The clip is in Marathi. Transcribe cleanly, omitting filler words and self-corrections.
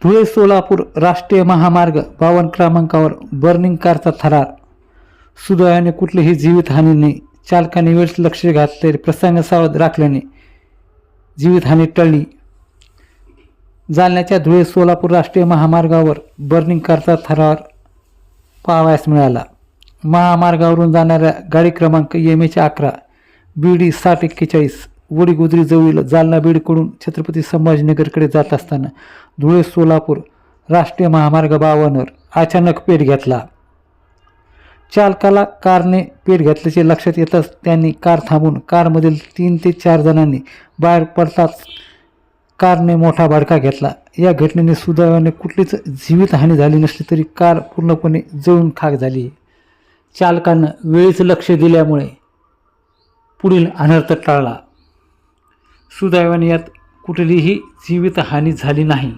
धुळे सोलापूर राष्ट्रीय महामार्ग 52 क्रमांकावर बर्निंग कारचा थरार. सुदैवाने कुठलीही जीवितहानी नाही. चालकाने वेळेस लक्ष घातले, प्रसंग सावध राखल्याने जीवितहानी टळली. जालन्याच्या धुळे सोलापूर राष्ट्रीय महामार्गावर बर्निंग कारचा थरार पाहावयास मिळाला. महामार्गावरून जाणाऱ्या गाडी क्रमांक MH11 BD 6041 वडीगुद्री जवळ जालना बीडकडून छत्रपती संभाजीनगरकडे जात असताना धुळे सोलापूर राष्ट्रीय महामार्ग 52वर अचानक पेट घेतला. चालकाला कारने पेट घेतल्याचे लक्षात येताच त्यांनी कार थांबवून कारमधील 3 ते 4 जणांनी बाहेर पडताच कारने मोठा भडका घेतला. या घटनेने सुदैवाने कुठलीच जीवितहानी झाली नसली तरी कार पूर्णपणे जळून खाक झाली. चालकानं वेळीच लक्ष दिल्यामुळे पुढील अनर्थ टळला. सुदैवाने यात कुठलीही जीवितहानी झाली नाही.